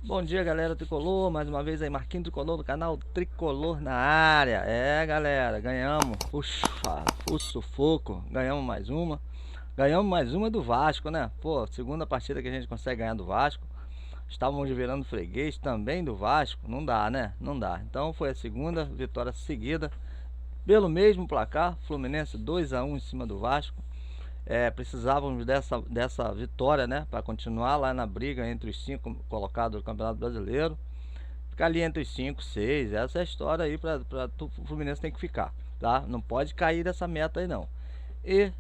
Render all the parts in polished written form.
Bom dia, galera Tricolor, mais uma vez aí, Marquinhos Tricolor do canal Tricolor na área. Galera, ganhamos, puxa, o sufoco, ganhamos mais uma do Vasco, né? Pô, segunda partida que a gente consegue ganhar do Vasco. Estávamos virando freguês também do Vasco, não dá, né? Não dá. Então foi a segunda vitória seguida, pelo mesmo placar, Fluminense 2-1 em cima do Vasco. Precisávamos dessa vitória, né, para continuar lá na briga entre os 5 colocados do Campeonato Brasileiro. Ficar ali entre os 5, 6, essa é a história aí para o Fluminense tem que ficar, tá? Não pode cair dessa meta aí não. E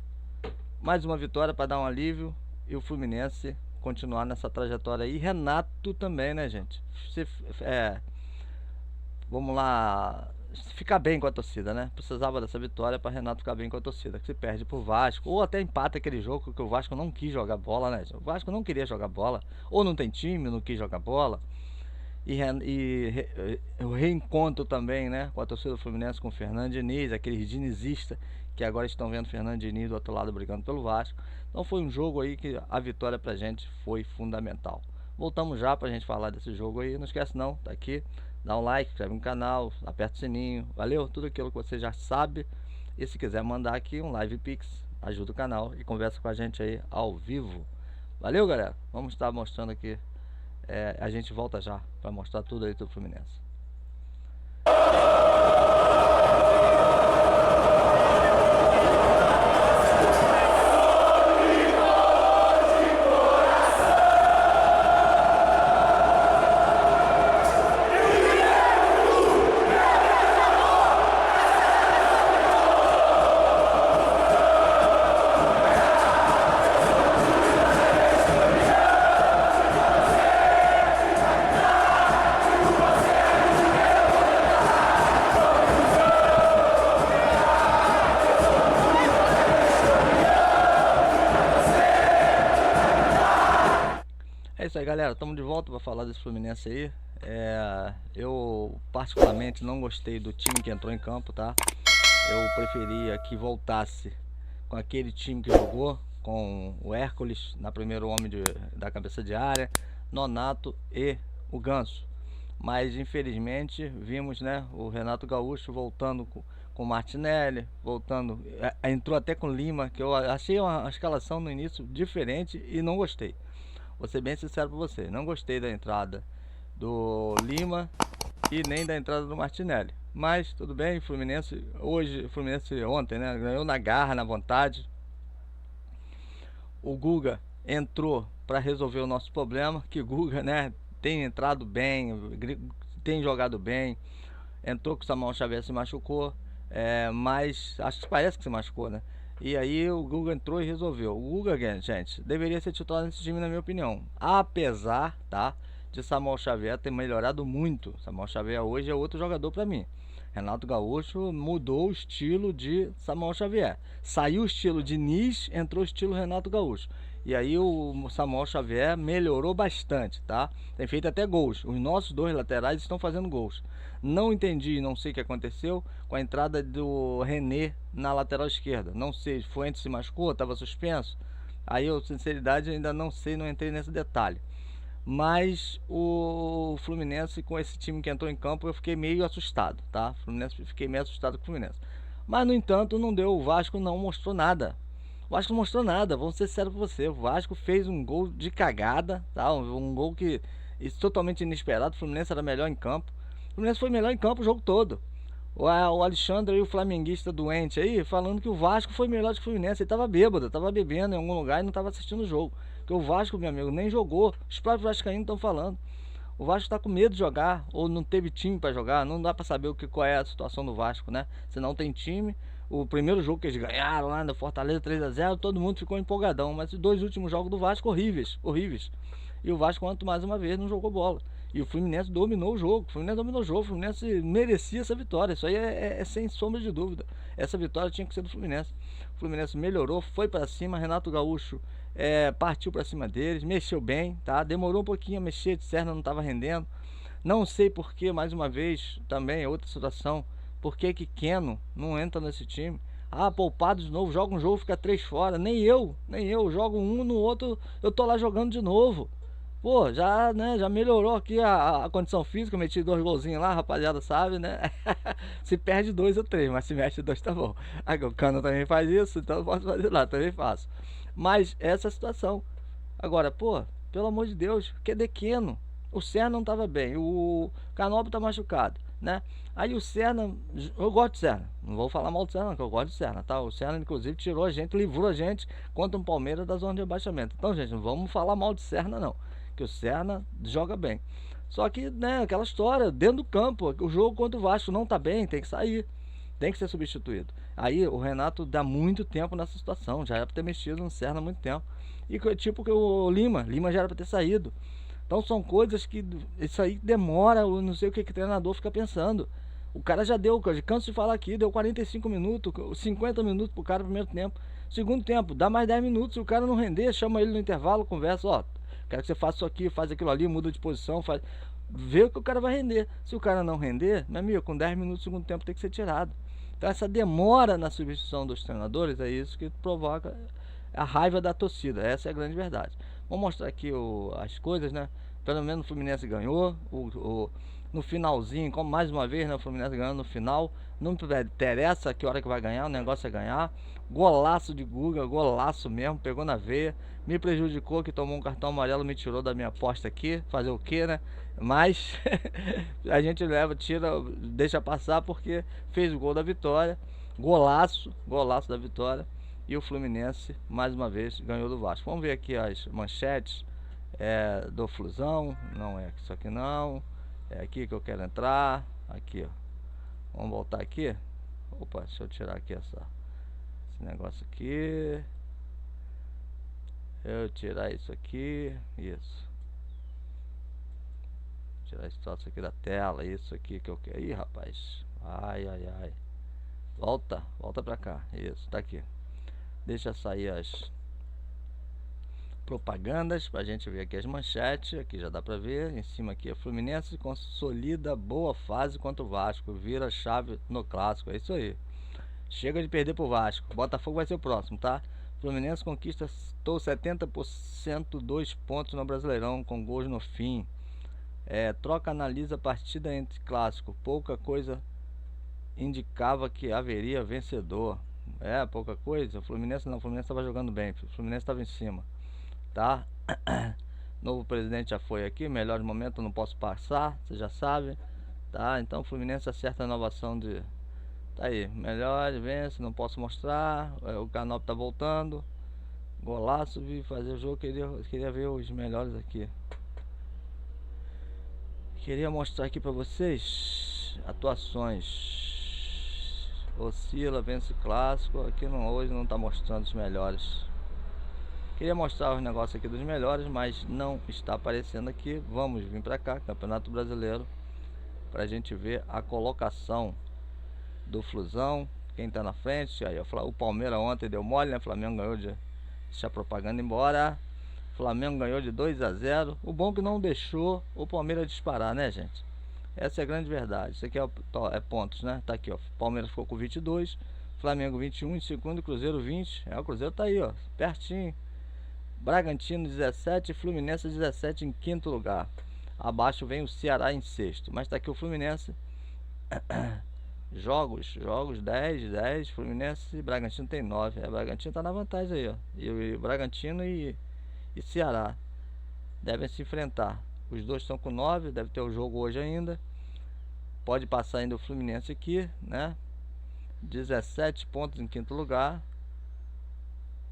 mais uma vitória para dar um alívio e o Fluminense continuar nessa trajetória aí. Renato também, né, gente? Vamos lá, ficar bem com a torcida, né? Precisava dessa vitória para Renato ficar bem com a torcida. Que se perde pro Vasco, ou até empata aquele jogo que o Vasco não quis jogar bola, né? O Vasco não queria jogar bola, ou não tem time, não quis jogar bola. O reencontro também, né? Com a torcida do Fluminense, com o Fernando Diniz, aqueles dinizistas que agora estão vendo o Fernando Diniz do outro lado brigando pelo Vasco. Então foi um jogo aí que a vitória pra gente foi fundamental. Voltamos já pra gente falar desse jogo aí. Não esquece não, tá aqui. Dá um like, inscreve no canal, aperta o sininho. Valeu? Tudo aquilo que você já sabe. E se quiser mandar aqui um live pix, ajuda o canal e conversa com a gente aí ao vivo. Valeu, galera? Vamos estar mostrando aqui. A gente volta já para mostrar tudo aí do Fluminense. É isso aí, galera, estamos de volta para falar desse Fluminense aí. Eu particularmente não gostei do time que entrou em campo, tá? Eu preferia que voltasse com aquele time que jogou, com o Hércules na primeiro homem da cabeça de área, Nonato e o Ganso. Mas infelizmente vimos, né, o Renato Gaúcho voltando com o Martinelli, voltando, entrou até com Lima, que eu achei uma escalação no início diferente e não gostei. Vou ser bem sincero pra você, não gostei da entrada do Lima e nem da entrada do Martinelli. Mas tudo bem, Fluminense ontem, né, ganhou na garra, na vontade. O Guga entrou para resolver o nosso problema, que Guga, né, tem entrado bem, tem jogado bem. Entrou com o Samuel Xavier, se machucou, mas acho que parece que se machucou, né? E aí o Guga entrou e resolveu. O Guga, gente, deveria ser titular nesse time, na minha opinião. Apesar, tá, de Samuel Xavier ter melhorado muito. Samuel Xavier hoje é outro jogador para mim. Renato Gaúcho mudou o estilo de Samuel Xavier. Saiu o estilo de Diniz, entrou o estilo Renato Gaúcho. E aí o Samuel Xavier melhorou bastante, tá? Tem feito até gols. Os nossos dois laterais estão fazendo gols. Não entendi, não sei o que aconteceu com a entrada do René na lateral esquerda. Não sei, Fuentes se machucou, estava suspenso. Aí eu, sinceridade, ainda não sei, não entrei nesse detalhe. Mas o Fluminense, com esse time que entrou em campo, eu fiquei meio assustado, tá? Fiquei meio assustado com o Fluminense. Mas, no entanto, não deu. O Vasco não mostrou nada. O Vasco não mostrou nada, vou ser sério com você. O Vasco fez um gol de cagada, tá? Um gol que totalmente inesperado. O Fluminense era melhor em campo. O Fluminense foi melhor em campo o jogo todo. O Alexandre e o flamenguista doente aí falando que o Vasco foi melhor que o Fluminense. Ele tava bêbado, tava bebendo em algum lugar e não tava assistindo o jogo. Porque o Vasco, meu amigo, nem jogou. Os próprios vascaínos estão falando. O Vasco tá com medo de jogar, ou não teve time para jogar. Não dá para saber qual é a situação do Vasco, né? Se não tem time. O primeiro jogo que eles ganharam lá no Fortaleza 3-0, todo mundo ficou empolgadão. Mas os dois últimos jogos do Vasco, horríveis, horríveis. E o Vasco, mais uma vez, não jogou bola. E o Fluminense dominou o jogo. O Fluminense merecia essa vitória. Isso aí é sem sombra de dúvida. Essa vitória tinha que ser do Fluminense. O Fluminense melhorou, foi para cima. Renato Gaúcho partiu para cima deles, mexeu bem, tá? Demorou um pouquinho a mexer, de Serna não estava rendendo. Não sei porquê, mais uma vez, também é outra situação. Por que Keno não entra nesse time? Poupado de novo, joga um jogo, fica 3 fora. Nem eu jogo um no outro, eu tô lá jogando de novo. Pô, já, né, já melhorou aqui a condição física, meti 2 golzinhos lá, rapaziada sabe, né? Se perde 2 ou 3, mas se mete 2 tá bom. Aí o Cano também faz isso, então eu posso fazer lá, também faço. Mas essa é a situação. Agora, pô, pelo amor de Deus, que é Dequeno. O Serna não tava bem, o Canóbio tá machucado, né? Aí o Serna, eu gosto de Serna, não vou falar mal do Serna, que eu gosto de Serna, tá? O Serna, inclusive, tirou a gente, livrou a gente contra um Palmeiras da zona de rebaixamento. Então, gente, não vamos falar mal de Serna, não, que o Serna joga bem. Só que, né, aquela história, dentro do campo, o jogo contra o Vasco não tá bem, tem que sair, tem que ser substituído. Aí o Renato dá muito tempo nessa situação, já era pra ter mexido no Serna há muito tempo. E tipo que o Lima já era pra ter saído. Então são coisas que isso aí demora, eu não sei o que o treinador fica pensando. O cara já deu, eu canso de falar aqui, deu 45 minutos, 50 minutos pro cara no primeiro tempo. Segundo tempo, dá mais 10 minutos, se o cara não render, chama ele no intervalo, conversa, ó, quero que você faça isso aqui, faz aquilo ali, muda de posição, faz. Vê o que o cara vai render. Se o cara não render, meu amigo, com 10 minutos do segundo tempo tem que ser tirado. Então essa demora na substituição dos treinadores é isso que provoca a raiva da torcida. Essa é a grande verdade. Vou mostrar aqui as coisas, né? Pelo menos o Fluminense ganhou. No finalzinho, como mais uma vez, né? O Fluminense ganhando no final. Não interessa que hora que vai ganhar, o negócio é ganhar. Golaço de Guga, golaço mesmo, pegou na veia. Me prejudicou que tomou um cartão amarelo, me tirou da minha aposta aqui. Fazer o que, né? Mas a gente leva, tira, deixa passar porque fez o gol da vitória. Golaço, golaço da vitória. E o Fluminense, mais uma vez, ganhou do Vasco. Vamos ver aqui as manchetes do Flusão. Não é isso aqui não. É aqui que eu quero entrar. Aqui, ó. Vamos voltar aqui. Opa, deixa eu tirar aqui esse negócio aqui. Eu tirar isso aqui. Isso. Tirar esse troço aqui da tela. Isso aqui que eu quero. Ih, rapaz. Ai, ai, ai. Volta pra cá. Isso, tá aqui. Deixa sair as propagandas pra gente ver aqui as manchetes. Aqui já dá pra ver. Em cima aqui, a Fluminense consolida boa fase contra o Vasco. Vira a chave no clássico. É isso aí. Chega de perder pro Vasco. Botafogo vai ser o próximo, tá? Fluminense conquista 70% 2 pontos no Brasileirão com gols no fim. Troca analisa a partida entre clássico. Pouca coisa indicava que haveria vencedor. Pouca coisa. O Fluminense estava jogando bem. O Fluminense estava em cima, tá? Novo presidente já foi aqui. Melhor momento não posso passar, você já sabe, tá? Então o Fluminense acerta a inovação de. Tá aí, melhor, vence, não posso mostrar. O Canop tá voltando. Golaço, vi fazer o jogo. Queria ver os melhores aqui. Queria mostrar aqui pra vocês atuações. Oscila, vence clássico. Aqui hoje não tá mostrando os melhores. Queria mostrar os negócios aqui dos melhores, mas não está aparecendo aqui. Vamos vir pra cá, Campeonato Brasileiro, pra gente ver a colocação do Flusão, quem tá na frente. Aí, o Palmeiras ontem deu mole, né? Flamengo ganhou de. Deixa a propaganda embora. Flamengo ganhou de 2-0. O bom que não deixou o Palmeiras disparar, né, gente? Essa é a grande verdade. Isso aqui é pontos, né? Tá aqui, ó. Palmeiras ficou com 22, Flamengo 21 em segundo e Cruzeiro 20. O Cruzeiro tá aí, ó, pertinho. Bragantino 17, Fluminense 17 em quinto lugar. Abaixo vem o Ceará em sexto. Mas tá aqui o Fluminense. Jogos 10, Fluminense e Bragantino tem 9. Bragantino tá na vantagem aí, ó. E Bragantino e Ceará devem se enfrentar. Os dois estão com 9, deve ter o jogo hoje ainda. Pode passar ainda o Fluminense aqui, né? 17 pontos em quinto lugar.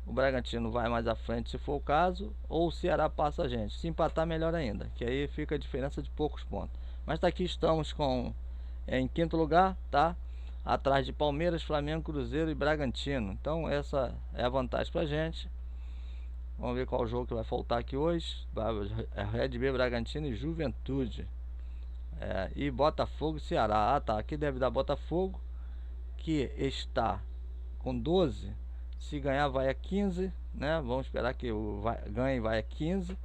O Bragantino vai mais à frente se for o caso, ou o Ceará passa a gente. Se empatar, melhor ainda, que aí fica a diferença de poucos pontos. Mas tá aqui, estamos em quinto lugar, tá? Atrás de Palmeiras, Flamengo, Cruzeiro e Bragantino. Então essa é a vantagem pra gente. Vamos ver qual jogo que vai faltar aqui hoje. Red B, Bragantino e Juventude. E Botafogo e Ceará. Tá, aqui deve dar Botafogo, que está com 12. Se ganhar vai a 15, né? Vamos esperar que ganhe, vai a 15.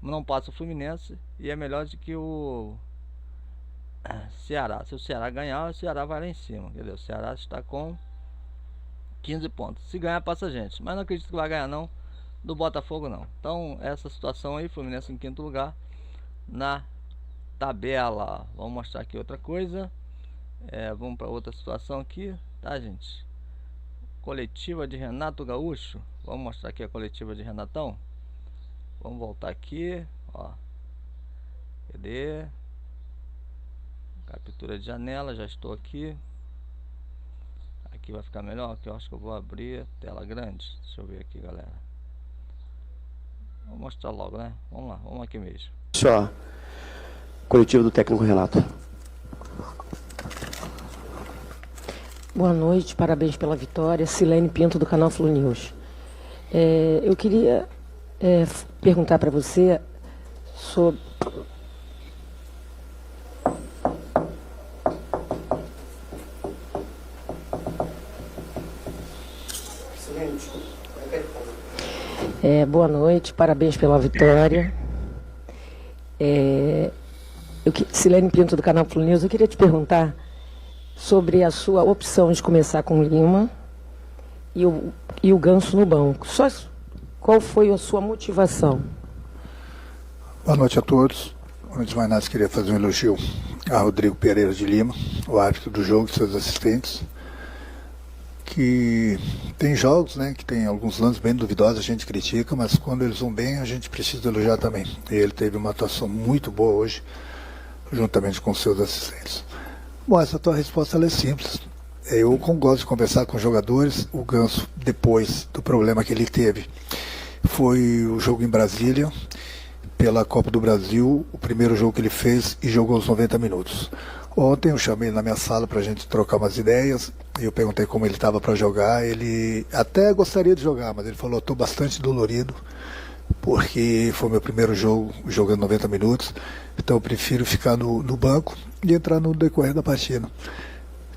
Não passa o Fluminense e é melhor do que o Ceará. Se o Ceará ganhar, o Ceará vai lá em cima, entendeu? O Ceará está com 15 pontos. Se ganhar, passa a gente. Mas não acredito que vai ganhar, não. do Botafogo não. Então essa situação aí, Fluminense em quinto lugar na tabela. Vamos mostrar aqui outra coisa. Vamos para outra situação aqui, tá, gente? Coletiva de Renato Gaúcho. Vamos mostrar aqui a coletiva de Renatão. Vamos voltar aqui, ó. Cadê? Captura de janela, já estou aqui. Aqui vai ficar melhor, que eu acho que eu vou abrir tela grande. Deixa eu ver aqui, galera. Vou mostrar logo, né? Vamos lá, vamos aqui mesmo. Só coletivo do técnico Renato. Boa noite, parabéns pela vitória. Silene Pinto, do canal Flu News. Eu queria perguntar para você sobre... boa noite, parabéns pela vitória. Silene Pinto, do canal Flu News. Eu queria te perguntar sobre a sua opção de começar com o Lima e o Ganso no banco. Qual foi a sua motivação? Boa noite a todos. Antes de mais nada, queria fazer um elogio a Rodrigo Pereira de Lima, o árbitro do jogo e seus assistentes, que tem jogos, né, que tem alguns lances bem duvidosos, a gente critica, mas quando eles vão bem, a gente precisa elogiar também. E ele teve uma atuação muito boa hoje, juntamente com seus assistentes. Bom, essa tua resposta ela é simples. Eu gosto de conversar com jogadores. O Ganso, depois do problema que ele teve, foi o jogo em Brasília, pela Copa do Brasil, o primeiro jogo que ele fez e jogou os 90 minutos. Ontem eu chamei ele na minha sala para a gente trocar umas ideias, e eu perguntei como ele estava para jogar. Ele até gostaria de jogar, mas ele falou: estou bastante dolorido, porque foi meu primeiro jogo jogando 90 minutos, então eu prefiro ficar no banco e entrar no decorrer da partida.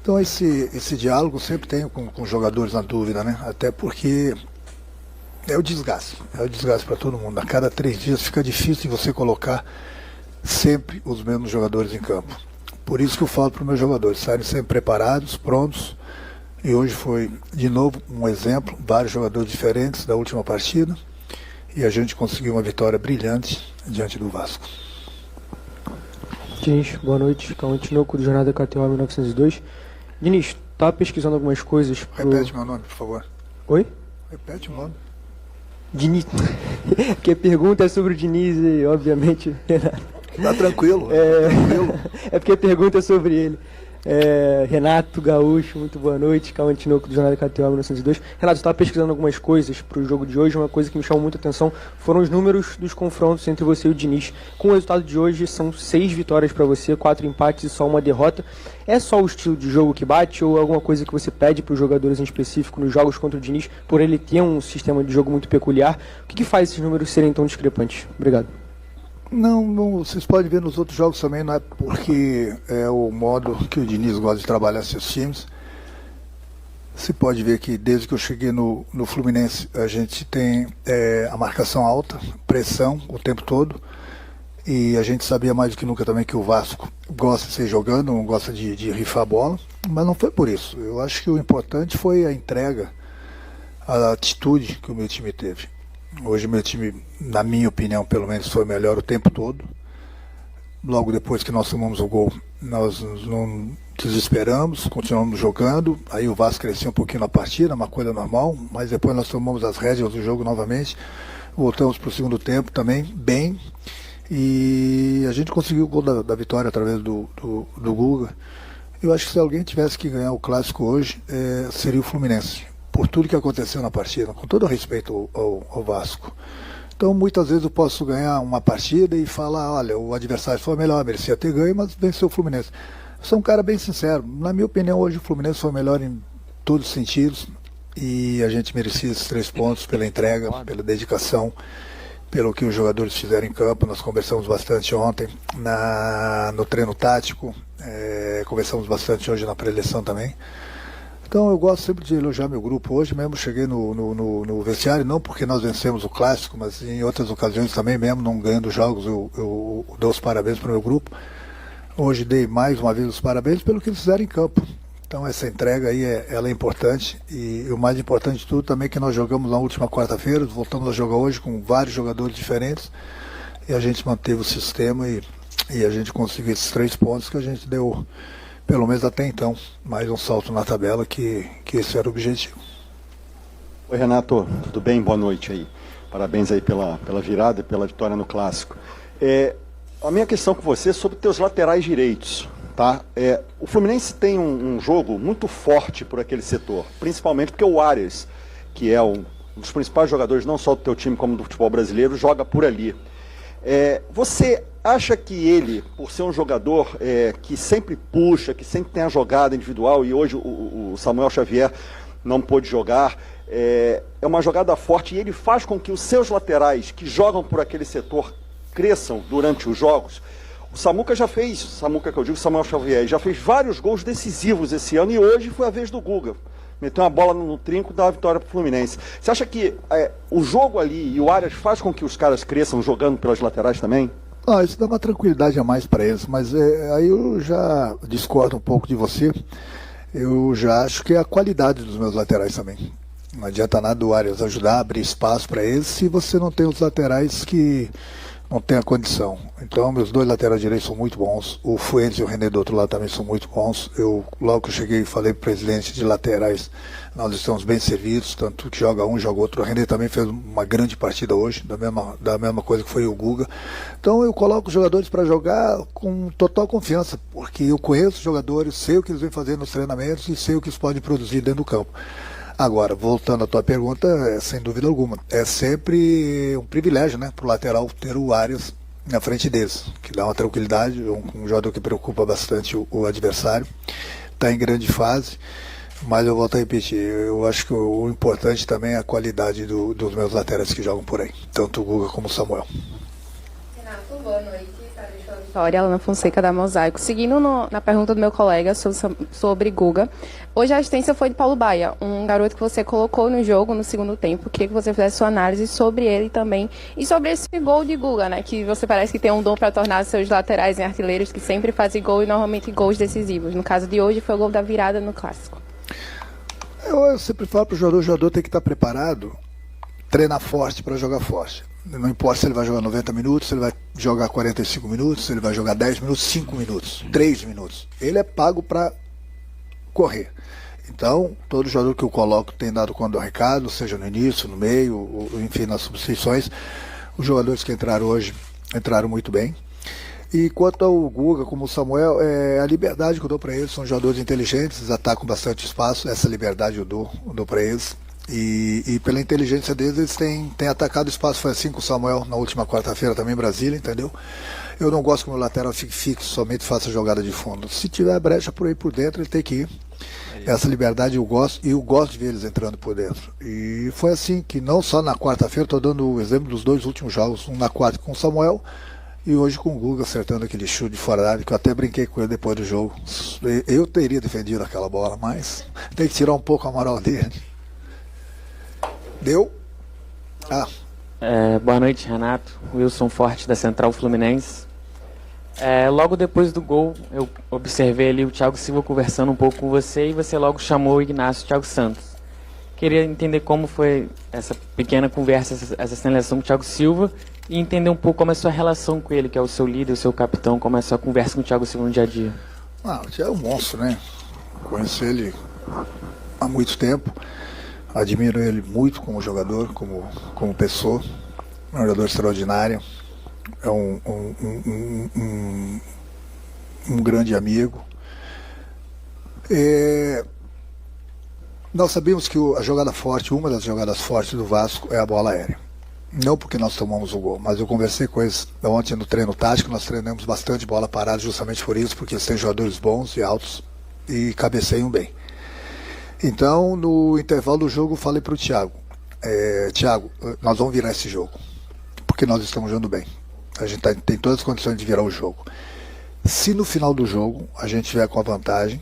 Então esse diálogo sempre tenho com os jogadores na dúvida, né? Até porque é o desgaste para todo mundo. A cada 3 dias fica difícil de você colocar sempre os mesmos jogadores em campo. Por isso que eu falo para os meus jogadores estarem sempre preparados, prontos. E hoje foi de novo um exemplo, vários jogadores diferentes da última partida, e a gente conseguiu uma vitória brilhante diante do Vasco. Diniz, boa noite. Cauã Tinoco, do Jornada KTO 1902. Diniz, tá pesquisando algumas coisas pro... Repete meu nome, por favor. Oi? Repete o nome. Diniz. Porque a pergunta é sobre o Diniz e, obviamente... Tá tranquilo, tranquilo. É porque a pergunta é sobre ele. Renato Gaúcho, muito boa noite. Cauã Tinoco, do Jornada KTO 1902. Renato, eu estava pesquisando algumas coisas para o jogo de hoje. Uma coisa que me chamou muita atenção foram os números dos confrontos entre você e o Diniz. Com o resultado de hoje, são 6 vitórias para você, 4 empates e só uma derrota. É só o estilo de jogo que bate ou alguma coisa que você pede para os jogadores em específico nos jogos contra o Diniz, por ele ter um sistema de jogo muito peculiar? O que faz esses números serem tão discrepantes? Obrigado. Não, vocês podem ver nos outros jogos também, não é porque é o modo que o Diniz gosta de trabalhar seus times. Você pode ver que desde que eu cheguei no Fluminense, a gente tem a marcação alta, pressão o tempo todo, e a gente sabia mais do que nunca também que o Vasco gosta de ser jogando, não gosta de rifar a bola, mas não foi por isso. Eu acho que o importante foi a entrega, a atitude que o meu time teve. Hoje meu time, na minha opinião, pelo menos, foi melhor o tempo todo. Logo depois que nós tomamos o gol, nós não desesperamos, continuamos jogando. Aí o Vasco cresceu um pouquinho na partida, uma coisa normal, mas depois nós tomamos as rédeas do jogo novamente. Voltamos para o segundo tempo também, bem. E a gente conseguiu o gol da vitória através do Guga. Eu acho que se alguém tivesse que ganhar o clássico hoje, seria o Fluminense, por tudo que aconteceu na partida, com todo respeito ao Vasco. Então muitas vezes eu posso ganhar uma partida e falar: olha, o adversário foi melhor, merecia ter ganho, mas venceu o Fluminense. Eu sou um cara bem sincero, na minha opinião hoje o Fluminense foi melhor em todos os sentidos, e a gente merecia esses 3 pontos pela entrega, pela dedicação, pelo que os jogadores fizeram em campo. Nós conversamos bastante ontem no treino tático, conversamos bastante hoje na pré-eleição também. Então eu gosto sempre de elogiar meu grupo. Hoje mesmo cheguei no vestiário, não porque nós vencemos o clássico, mas em outras ocasiões também, mesmo não ganhando jogos, eu dou os parabéns para o meu grupo. Hoje dei mais uma vez os parabéns pelo que eles fizeram em campo. Então essa entrega aí ela é importante, e o mais importante de tudo também é que nós jogamos na última quarta-feira, voltamos a jogar hoje com vários jogadores diferentes, e a gente manteve o sistema e a gente conseguiu esses 3 pontos que a gente deu, pelo menos até então, mais um salto na tabela, que esse era o objetivo. Oi, Renato, tudo bem? Boa noite aí. Parabéns aí pela virada e pela vitória no Clássico. A minha questão com você é sobre teus laterais direitos. Tá? O Fluminense tem um jogo muito forte por aquele setor, principalmente porque o Arias, que é um dos principais jogadores não só do teu time como do futebol brasileiro, joga por ali. Você acha que ele, por ser um jogador que sempre puxa, que sempre tem a jogada individual, e hoje o Samuel Xavier não pôde jogar, é uma jogada forte, e ele faz com que os seus laterais que jogam por aquele setor cresçam durante os jogos? O Samuca já fez, Samuel Xavier, já fez vários gols decisivos esse ano, e hoje foi a vez do Guga. Meteu uma bola no trinco e dá uma vitória para o Fluminense. Você acha que o jogo ali e o Arias faz com que os caras cresçam jogando pelas laterais também? Isso dá uma tranquilidade a mais para eles, mas aí eu já discordo um pouco de você. Eu já acho que é a qualidade dos meus laterais também. Não adianta nada o Arias ajudar a abrir espaço para eles se você não tem os laterais que não tem a condição. Então, meus 2 laterais direitos são muito bons. O Fuentes e o René do outro lado também são muito bons. Logo que eu cheguei, falei para o presidente de laterais, nós estamos bem servidos, tanto que joga um, joga outro. O René também fez uma grande partida hoje, da mesma coisa que foi o Guga. Então, eu coloco os jogadores para jogar com total confiança, porque eu conheço os jogadores, sei o que eles vêm fazer nos treinamentos e sei o que eles podem produzir dentro do campo. Agora, voltando à tua pergunta, sem dúvida alguma, é sempre um privilégio, né, para o lateral ter o Arias na frente deles, que dá uma tranquilidade, um jogador que preocupa bastante o adversário, está em grande fase, mas eu volto a repetir, eu acho que o importante também é a qualidade dos meus laterais que jogam por aí, tanto o Guga como o Samuel. Renato, boa noite. Vitória, Alana Fonseca da Mosaico. Seguindo na pergunta do meu colega sobre Guga, hoje a assistência foi de Paulo Baia, um garoto que você colocou no jogo no segundo tempo. Queria que você fizesse sua análise sobre ele também e sobre esse gol de Guga, né? Que você parece que tem um dom para tornar seus laterais em artilheiros que sempre fazem gol e normalmente gols decisivos. No caso de hoje foi o gol da virada no Clássico. Eu sempre falo para o jogador tem que estar preparado, treinar forte para jogar forte. Não importa se ele vai jogar 90 minutos, se ele vai jogar 45 minutos, se ele vai jogar 10 minutos, 5 minutos, 3 minutos. Ele é pago para correr. Então, todo jogador que eu coloco tem dado conta do recado, seja no início, no meio, enfim, nas substituições. Os jogadores que entraram hoje entraram muito bem. E quanto ao Guga, como o Samuel, a liberdade que eu dou para eles, são jogadores inteligentes, eles atacam bastante espaço, essa liberdade eu dou para eles. E pela inteligência deles, eles têm atacado o espaço. Foi assim com o Samuel na última quarta-feira também em Brasília, entendeu? Eu não gosto que o meu lateral fique fixo, somente faça jogada de fundo. Se tiver brecha por aí por dentro, ele tem que ir. Essa liberdade eu gosto, e eu gosto de ver eles entrando por dentro. E foi assim que não só na quarta-feira, estou dando o exemplo dos 2 últimos jogos, um na quarta com o Samuel e hoje com o Guga acertando aquele chute de fora da área, que eu até brinquei com ele depois do jogo. Eu teria defendido aquela bola, mas tem que tirar um pouco a moral dele. Deu? Boa noite, Renato. Wilson Forte, da Central Fluminense. Logo depois do gol, eu observei ali o Thiago Silva conversando um pouco com você, e você logo chamou o Ignacio Thiago Santos. Queria entender como foi essa pequena conversa, essa sinalização com o Thiago Silva, e entender um pouco como é a sua relação com ele, que é o seu líder, o seu capitão, como é a sua conversa com o Thiago Silva no dia a dia. O Thiago é um monstro, né? Conheço ele há muito tempo. Admiro ele muito como jogador, como pessoa. É um jogador extraordinário. É um grande amigo. Nós sabemos que a jogada forte, uma das jogadas fortes do Vasco é a bola aérea. Não porque nós tomamos o gol, mas eu conversei com eles ontem no treino tático. Nós treinamos bastante bola parada justamente por isso, porque eles têm jogadores bons e altos e cabeceiam bem. Então, no intervalo do jogo, eu falei para o Thiago, Thiago, nós vamos virar esse jogo, porque nós estamos jogando bem. A gente tem todas as condições de virar o jogo. Se no final do jogo a gente tiver com a vantagem,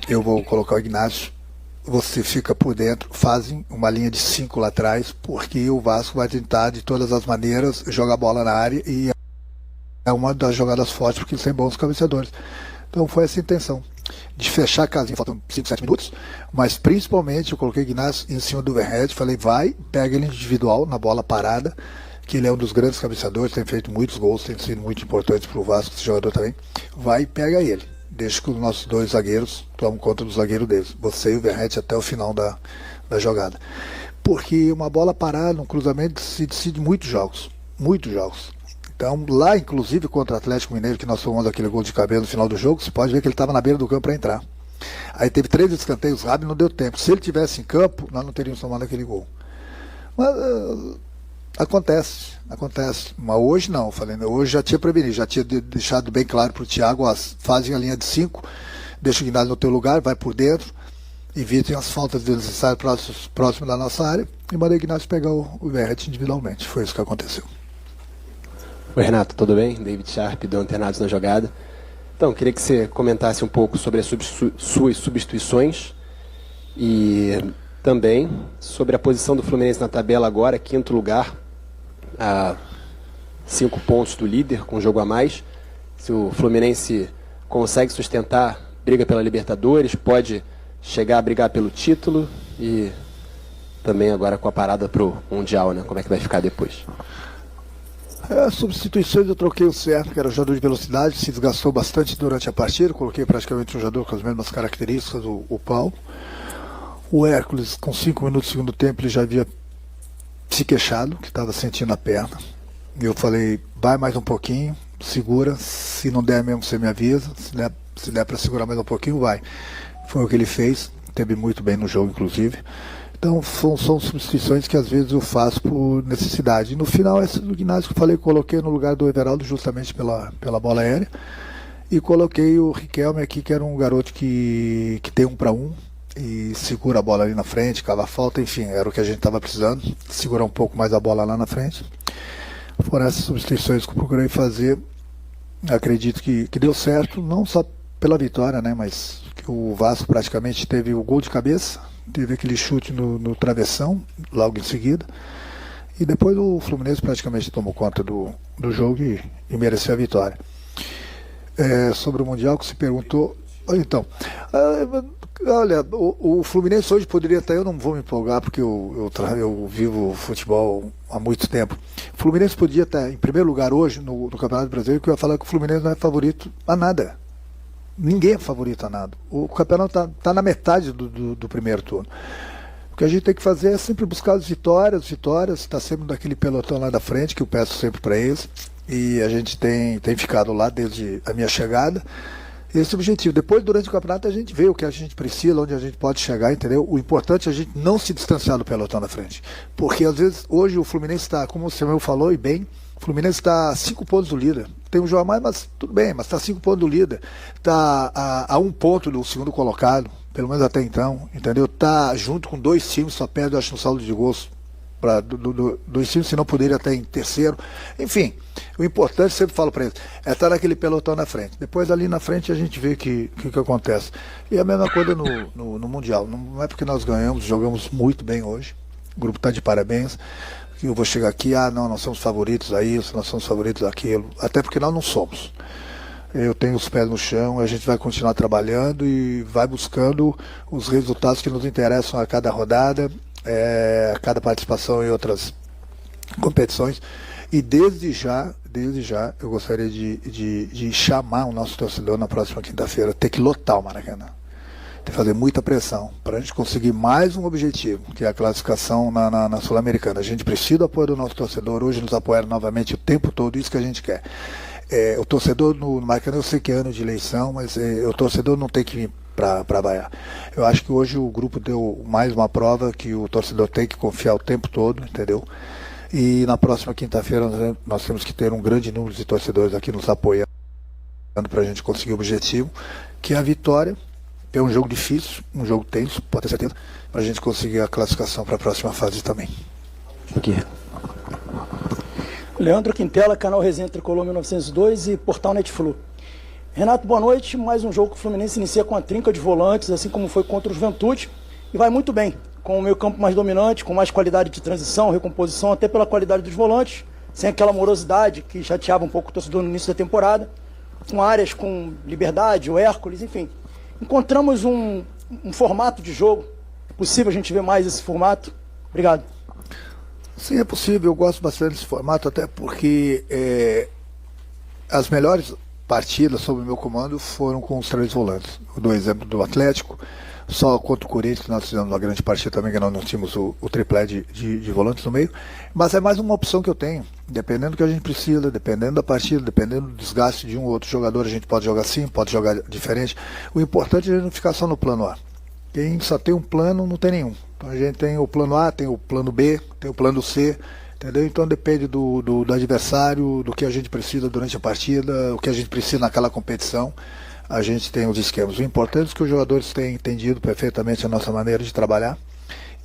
eu vou colocar o Ignacio, você fica por dentro, fazem uma linha de 5 lá atrás, porque o Vasco vai tentar, de todas as maneiras, jogar a bola na área, e é uma das jogadas fortes, porque eles têm bons cabeceadores. Então foi essa a intenção. fechar a casinha, faltam 5, 7 minutos, mas principalmente eu coloquei Ignacio em cima do overhead, falei, vai, pega ele individual na bola parada, que ele é um dos grandes cabeceadores, tem feito muitos gols, tem sido muito importante para o Vasco, esse jogador também, vai e pega ele, deixa que os nossos 2 zagueiros tomem conta do zagueiro deles, você e o overhead até o final da jogada. Porque uma bola parada, um cruzamento, se decide muitos jogos. Então, lá, inclusive, contra o Atlético Mineiro, que nós tomamos aquele gol de cabeça no final do jogo, você pode ver que ele estava na beira do campo para entrar. Aí teve 3 escanteios rápidos e não deu tempo. Se ele tivesse em campo, nós não teríamos tomado aquele gol. Mas acontece. Mas hoje não, hoje já tinha prevenido, já tinha deixado bem claro para o Thiago, fazem a linha de 5, deixa o Guinaldo no teu lugar, vai por dentro, evitem as faltas desnecessárias próximo da nossa área e mandei o Ignacio pegar o Verret individualmente. Foi isso que aconteceu. Oi, Renato, tudo bem? David Sharp, do Antenados na Jogada. Então, queria que você comentasse um pouco sobre as suas substituições e também sobre a posição do Fluminense na tabela agora, 5º lugar, a 5 pontos do líder, com um jogo a mais. Se o Fluminense consegue sustentar, briga pela Libertadores, pode chegar a brigar pelo título e também agora com a parada pro Mundial, né? Como é que vai ficar depois? Substituições eu troquei o Serra, que era um jogador de velocidade, se desgastou bastante durante a partida, coloquei praticamente um jogador com as mesmas características, o Paulo. O Hércules, com 5 minutos do segundo tempo, ele já havia se queixado, que estava sentindo a perna. E eu falei, vai mais um pouquinho, segura, se não der mesmo você me avisa, se der para segurar mais um pouquinho, vai. Foi o que ele fez, teve muito bem no jogo, inclusive. Então, são substituições que às vezes eu faço por necessidade. E no final, esse do Ignacio que eu falei, coloquei no lugar do Everaldo, justamente pela bola aérea. E coloquei o Riquelme aqui, que era um garoto que tem 1 para 1 e segura a bola ali na frente, cava a falta, enfim, era o que a gente estava precisando, segurar um pouco mais a bola lá na frente. Foram essas substituições que eu procurei fazer. Acredito que deu certo, não só pela vitória, né, mas que o Vasco praticamente teve o gol de cabeça, teve aquele chute no travessão, logo em seguida, e depois o Fluminense praticamente tomou conta do jogo e mereceu a vitória. Sobre o Mundial que se perguntou, então, olha, o Fluminense hoje poderia até, eu não vou me empolgar porque eu vivo futebol há muito tempo, o Fluminense podia estar em primeiro lugar hoje no Campeonato Brasileiro, que eu ia falar que o Fluminense não é favorito a nada. Ninguém é favorito a nada. O campeonato está na metade do primeiro turno. O que a gente tem que fazer é sempre buscar as vitórias, está sempre naquele pelotão lá da frente, que eu peço sempre para eles, e a gente tem ficado lá desde a minha chegada. Esse é o objetivo. Depois, durante o campeonato, a gente vê o que a gente precisa, onde a gente pode chegar, entendeu? O importante é a gente não se distanciar do pelotão da frente. Porque, às vezes, hoje o Fluminense está, como o Samuel falou, e bem, o Fluminense está a 5 pontos do líder. Tem um jogo a mais, mas tudo bem, mas está a 5 pontos do líder. Está a 1 ponto do segundo colocado, pelo menos até então, entendeu? Está junto com 2 times, só perde, eu acho, um saldo de gols para 2 times, se não poderia até em terceiro. Enfim, o importante, sempre falo para eles, é estar naquele pelotão na frente. Depois ali na frente a gente vê o que acontece. E a mesma coisa no Mundial. Não é porque nós ganhamos, jogamos muito bem hoje. O grupo está de parabéns. Eu vou chegar aqui, não, nós somos favoritos a isso, nós somos favoritos àquilo. Até porque nós não somos. Eu tenho os pés no chão, a gente vai continuar trabalhando e vai buscando os resultados que nos interessam a cada rodada, a cada participação em outras competições. E desde já eu gostaria de chamar o nosso torcedor na próxima quinta-feira, ter que lotar o Maracanã. Tem que fazer muita pressão para a gente conseguir mais um objetivo, que é a classificação na Sul-Americana. A gente precisa do apoio do nosso torcedor, hoje nos apoiaram novamente o tempo todo, isso que a gente quer. O torcedor no Maracanã, eu sei que é ano de eleição, mas o torcedor não tem que vir para vaiar. Eu acho que hoje o grupo deu mais uma prova que o torcedor tem que confiar o tempo todo, entendeu? E na próxima quinta-feira nós temos que ter um grande número de torcedores aqui nos apoiando para a gente conseguir o objetivo, que é a vitória. É um jogo difícil, um jogo tenso, pode ter certeza, para a gente conseguir a classificação para a próxima fase também. Aqui. Leandro Quintela, canal Resenha Tricolor 1902 e Portal Netflu. Renato, boa noite. Mais um jogo que o Fluminense inicia com a trinca de volantes, assim como foi contra o Juventude, e vai muito bem, com o meio campo mais dominante, com mais qualidade de transição, recomposição, até pela qualidade dos volantes, sem aquela morosidade que chateava um pouco o torcedor no início da temporada, com áreas com Liberdade, o Hércules, enfim. encontramos um formato de jogo. É possível a gente ver mais esse formato? Obrigado. Sim, é possível. Eu gosto bastante desse formato, até porque as melhores partidas sob o meu comando foram com os 3 volantes. Eu dou exemplo do Atlético, só contra o Corinthians, que nós fizemos uma grande partida também, que nós não tínhamos o triplé de volantes no meio, mas é mais uma opção que eu tenho, dependendo do que a gente precisa, dependendo da partida, dependendo do desgaste de um ou outro jogador, a gente pode jogar assim, pode jogar diferente. O importante é a gente não ficar só no plano A. Quem só tem um plano, não tem nenhum. Então a gente tem o plano A, tem o plano B, tem o plano C, entendeu? Então depende do adversário, do que a gente precisa durante a partida, o que a gente precisa naquela competição. A gente tem os esquemas. O importante é que os jogadores tenham entendido perfeitamente a nossa maneira de trabalhar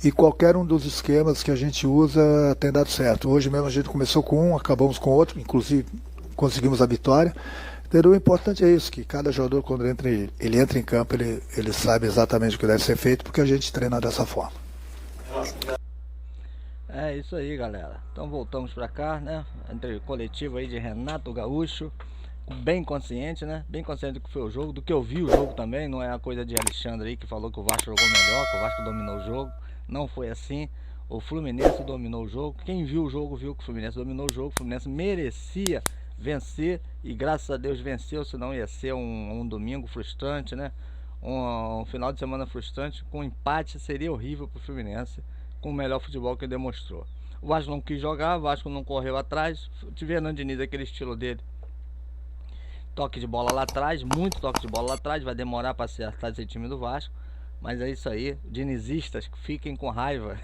e qualquer um dos esquemas que a gente usa tem dado certo. Hoje mesmo a gente começou com um, acabamos com outro, inclusive conseguimos a vitória. Entendeu? O importante é isso, que cada jogador, quando ele entra em campo, ele sabe exatamente o que deve ser feito, porque a gente treina dessa forma. É isso aí, galera. Então voltamos para cá, né? Entre coletivo aí de Renato Gaúcho, bem consciente, né? Bem consciente do que foi o jogo, do que eu vi o jogo também. Não é a coisa de Alexandre aí que falou que o Vasco jogou melhor, que o Vasco dominou o jogo. Não foi assim. O Fluminense dominou o jogo. Quem viu o jogo viu que o Fluminense dominou o jogo. O Fluminense merecia vencer e graças a Deus venceu, senão ia ser um domingo frustrante, né? Um final de semana frustrante. Com empate seria horrível para o Fluminense, com o melhor futebol que ele demonstrou. O Vasco não quis jogar, o Vasco não correu atrás. Tive Hernando Diniz, aquele estilo dele, toque de bola lá atrás, muito toque de bola lá atrás, vai demorar para acertar esse time do Vasco, mas é isso aí. Dinizistas, fiquem com raiva.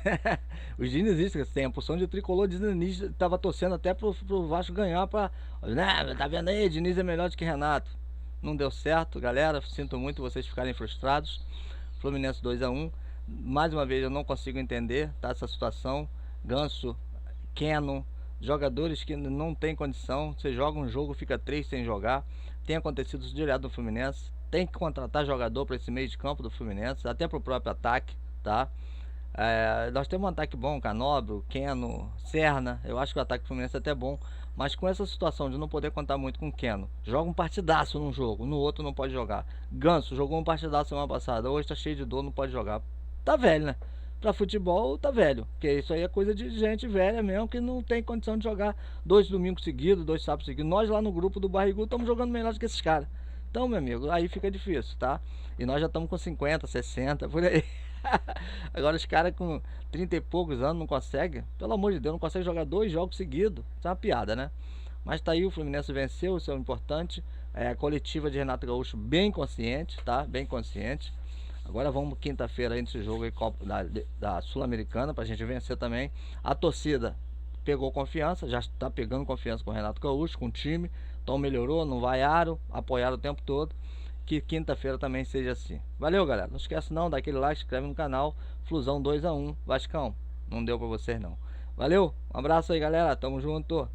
Os dinizistas têm a porção de tricolor, Diniz estava torcendo até pro Vasco ganhar, para, né, tá vendo aí, Diniz é melhor do que Renato. Não deu certo, galera, sinto muito vocês ficarem frustrados. Fluminense 2-1, mais uma vez eu não consigo entender, tá, essa situação. Ganso, Keno, jogadores que não tem condição. Você joga um jogo, fica 3 sem jogar. Tem acontecido isso direto no Fluminense. Tem que contratar jogador para esse meio de campo do Fluminense, até para o próprio ataque, tá? Nós temos um ataque bom, Canóbio, Keno, Serna. Eu acho que o ataque do Fluminense é até bom, mas com essa situação de não poder contar muito com o Keno, joga um partidaço num jogo, no outro não pode jogar. Ganso jogou um partidaço semana passada, hoje tá cheio de dor, não pode jogar. Tá velho, né? Pra futebol tá velho, porque isso aí é coisa de gente velha mesmo, que não tem condição de jogar 2 domingos seguidos, 2 sábados seguidos. Nós lá no grupo do Barrigudo estamos jogando melhor do que esses caras. Então, meu amigo, aí fica difícil, tá? E nós já estamos com 50, 60, por aí. Agora os caras com 30 e poucos anos não conseguem, pelo amor de Deus, não conseguem jogar 2 jogos seguidos. Isso é uma piada, né? Mas tá aí, o Fluminense venceu, isso é o importante. A coletiva de Renato Gaúcho bem consciente, tá? Bem consciente. Agora vamos quinta-feira aí nesse jogo aí, da Sul-Americana, pra gente vencer também. A torcida pegou confiança, já está pegando confiança com o Renato Gaúcho, com o time. Então melhorou, não vaiaram, apoiaram o tempo todo. Que quinta-feira também seja assim. Valeu, galera. Não esquece não, dá aquele like, se inscreve no canal. Flusão 2-1, Vascão. Não deu pra vocês não. Valeu, um abraço aí, galera. Tamo junto.